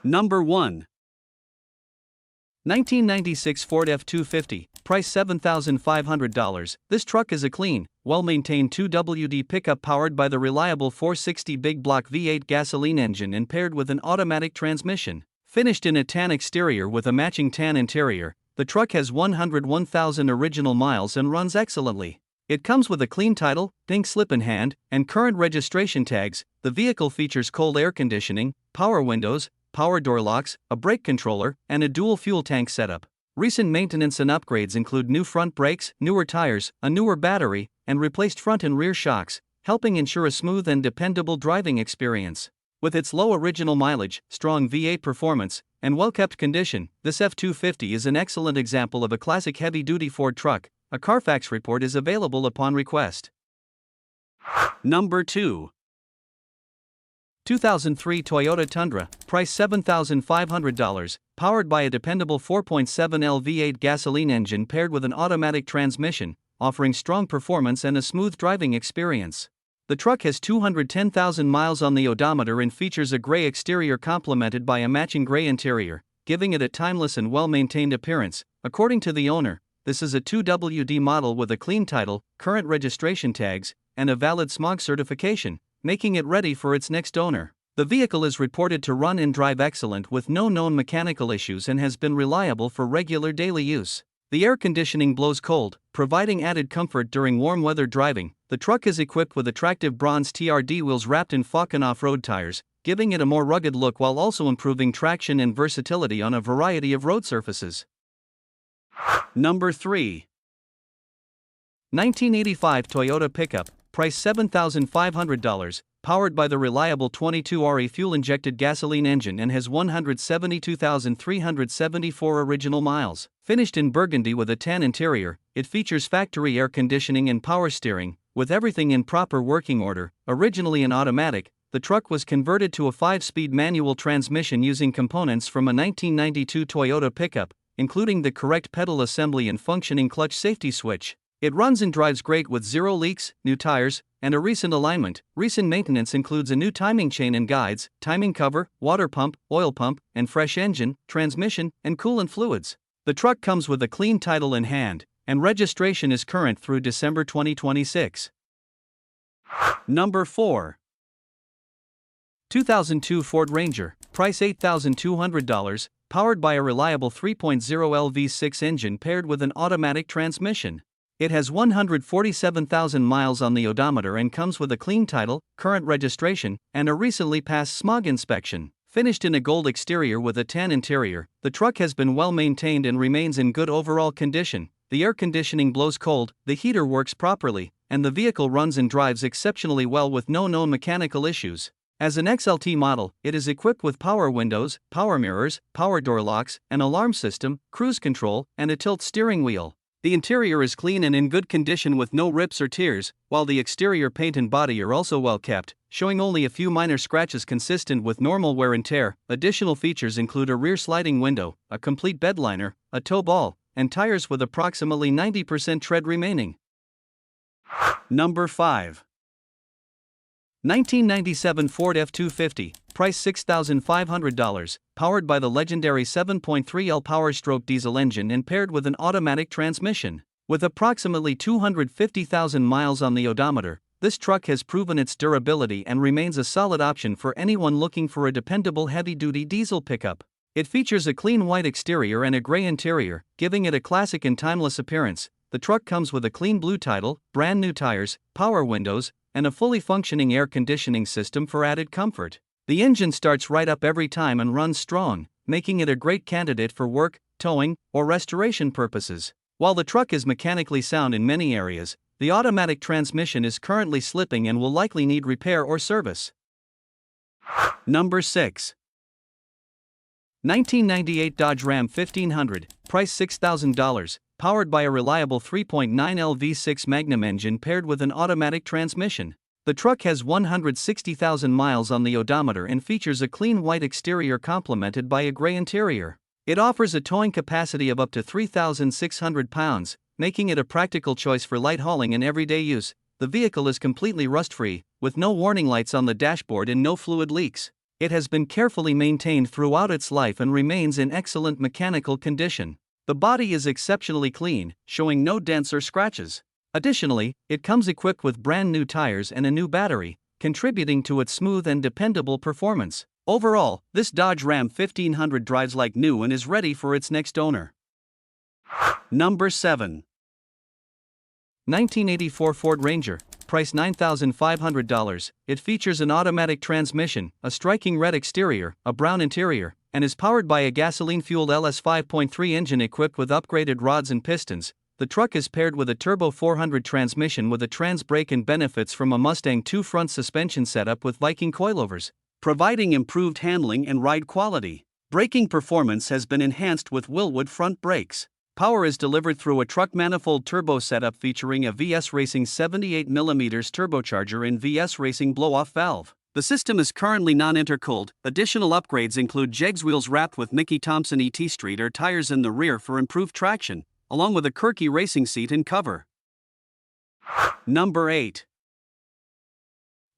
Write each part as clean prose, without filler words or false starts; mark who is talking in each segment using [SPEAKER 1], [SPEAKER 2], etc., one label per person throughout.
[SPEAKER 1] Number 1. 1996 Ford F-250, price $7,500. This truck is a clean, well-maintained 2WD pickup powered by the reliable 460 big block V8 gasoline engine and paired with an automatic transmission. Finished in a tan exterior with a matching tan interior, the truck has 101,000 original miles and runs excellently. It comes with a clean title, pink slip in hand, and current registration tags. The vehicle features cold air conditioning, power windows, power door locks, a brake controller, and a dual fuel tank setup. Recent maintenance and upgrades include new front brakes, newer tires, a newer battery, and replaced front and rear shocks, helping ensure a smooth and dependable driving experience. With its low original mileage, strong V8 performance, and well-kept condition, this F-250 is an excellent example of a classic heavy-duty Ford truck. A Carfax report is available upon request. Number 2. 2003 Toyota Tundra, price $7,500, powered by a dependable 4.7L V8 gasoline engine paired with an automatic transmission, offering strong performance and a smooth driving experience. The truck has 210,000 miles on the odometer and features a gray exterior complemented by a matching gray interior, giving it a timeless and well-maintained appearance. According to the owner, this is a 2WD model with a clean title, current registration tags, and a valid smog certification, making it ready for its next owner. The vehicle is reported to run and drive excellent with no known mechanical issues and has been reliable for regular daily use. The air conditioning blows cold, providing added comfort during warm weather driving. The truck is equipped with attractive bronze TRD wheels wrapped in Falcon off-road tires, giving it a more rugged look while also improving traction and versatility on a variety of road surfaces. Number 3. 1985 Toyota Pickup, price $7,500, powered by the reliable 22RE fuel-injected gasoline engine and has 172,374 original miles. Finished in burgundy with a tan interior, it features factory air conditioning and power steering, with everything in proper working order. Originally an automatic, the truck was converted to a 5-speed manual transmission using components from a 1992 Toyota pickup, including the correct pedal assembly and functioning clutch safety switch. It runs and drives great with zero leaks, new tires, and a recent alignment. Recent maintenance includes a new timing chain and guides, timing cover, water pump, oil pump, and fresh engine, transmission, and coolant fluids. The truck comes with a clean title in hand, and registration is current through December 2026. Number 4. 2002 Ford Ranger, price $8,200, powered by a reliable 3.0L V6 engine paired with an automatic transmission. It has 147,000 miles on the odometer and comes with a clean title, current registration, and a recently passed smog inspection. Finished in a gold exterior with a tan interior, the truck has been well maintained and remains in good overall condition. The air conditioning blows cold, the heater works properly, and the vehicle runs and drives exceptionally well with no known mechanical issues. As an XLT model, it is equipped with power windows, power mirrors, power door locks, an alarm system, cruise control, and a tilt steering wheel. The interior is clean and in good condition with no rips or tears, while the exterior paint and body are also well kept, showing only a few minor scratches consistent with normal wear and tear. Additional features include a rear sliding window, a complete bed liner, a tow ball, and tires with approximately 90% tread remaining. Number 5. 1997 Ford F-250, price $6,500, powered by the legendary 7.3L Power-stroke diesel engine and paired with an automatic transmission. With approximately 250,000 miles on the odometer, this truck has proven its durability and remains a solid option for anyone looking for a dependable heavy-duty diesel pickup. It features a clean white exterior and a gray interior, giving it a classic and timeless appearance. The truck comes with a clean blue title, brand new tires, power windows, and a fully functioning air conditioning system for added comfort. The engine starts right up every time and runs strong, making it a great candidate for work, towing, or restoration purposes. While the truck is mechanically sound in many areas, the automatic transmission is currently slipping and will likely need repair or service. Number 6. 1998 Dodge Ram 1500, price $6,000, powered by a reliable 3.9L V6 Magnum engine paired with an automatic transmission. The truck has 160,000 miles on the odometer and features a clean white exterior complemented by a gray interior. It offers a towing capacity of up to 3,600 pounds, making it a practical choice for light hauling and everyday use. The vehicle is completely rust-free, with no warning lights on the dashboard and no fluid leaks. It has been carefully maintained throughout its life and remains in excellent mechanical condition. The body is exceptionally clean, showing no dents or scratches. Additionally, it comes equipped with brand new tires and a new battery, contributing to its smooth and dependable performance. Overall, this Dodge Ram 1500 drives like new and is ready for its next owner. Number 7. 1984 Ford Ranger, price $9,500. It features an automatic transmission, a striking red exterior, a brown interior, and is powered by a gasoline-fueled LS 5.3 engine equipped with upgraded rods and pistons. The truck is paired with a turbo 400 transmission with a trans brake and benefits from a Mustang 2 front suspension setup with Viking coilovers, providing improved handling and ride quality. Braking performance has been enhanced with Willwood front brakes. Power is delivered through a truck manifold turbo setup featuring a VS Racing 78mm turbocharger and VS Racing blow-off valve. The system is currently non-intercooled. Additional upgrades include jegs wheels wrapped with Mickey Thompson ET Streeter tires in the rear for improved traction, along with a Kirky racing seat and cover. Number 8.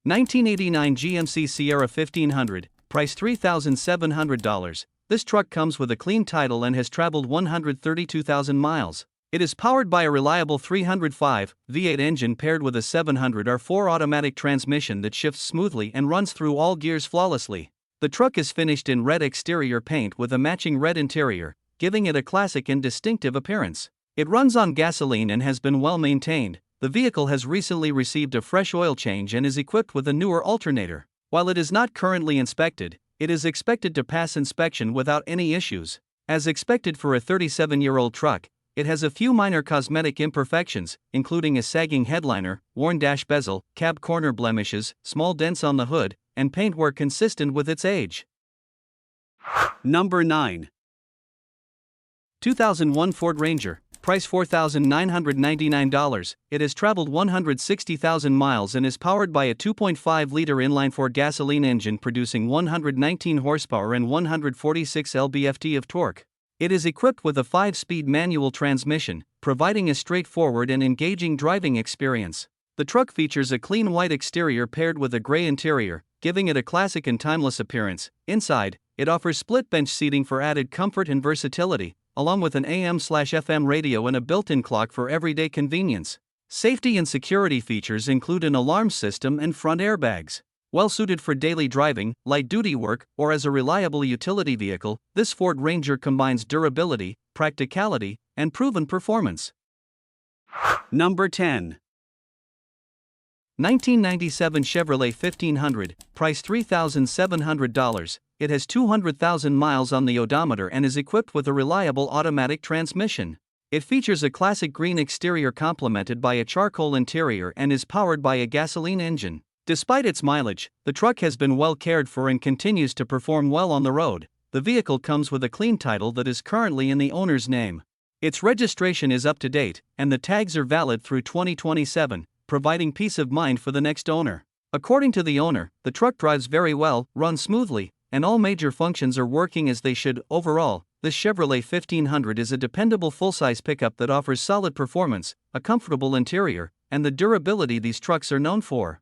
[SPEAKER 1] 1989 GMC Sierra 1500, price $3,700. This truck comes with a clean title and has traveled 132,000 miles. It is powered by a reliable 305 V8 engine paired with a 700R4 automatic transmission that shifts smoothly and runs through all gears flawlessly. The truck is finished in red exterior paint with a matching red interior, giving it a classic and distinctive appearance. It runs on gasoline and has been well maintained. The vehicle has recently received a fresh oil change and is equipped with a newer alternator. While it is not currently inspected, it is expected to pass inspection without any issues. As expected for a 37-year-old truck, it has a few minor cosmetic imperfections, including a sagging headliner, worn dash bezel, cab corner blemishes, small dents on the hood, and paintwork consistent with its age. Number 9. 2001 Ford Ranger, price $4,999. It has traveled 160,000 miles and is powered by a 2.5-liter inline-4 gasoline engine producing 119 horsepower and 146 lb-ft of torque. It is equipped with a 5-speed manual transmission, providing a straightforward and engaging driving experience. The truck features a clean white exterior paired with a gray interior, giving it a classic and timeless appearance. Inside, it offers split bench seating for added comfort and versatility, along with an AM/FM radio and a built-in clock for everyday convenience. Safety and security features include an alarm system and front airbags. Well suited for daily driving, light-duty work, or as a reliable utility vehicle, this Ford Ranger combines durability, practicality, and proven performance. Number 10. 1997 Chevrolet 1500, price $3,700. It has 200,000 miles on the odometer and is equipped with a reliable automatic transmission. It features a classic green exterior complemented by a charcoal interior and is powered by a gasoline engine. Despite its mileage, the truck has been well cared for and continues to perform well on the road. The vehicle comes with a clean title that is currently in the owner's name. Its registration is up to date, and the tags are valid through 2027, providing peace of mind for the next owner. According to the owner, the truck drives very well, runs smoothly, and all major functions are working as they should. Overall, this Chevrolet 1500 is a dependable full-size pickup that offers solid performance, a comfortable interior, and the durability these trucks are known for.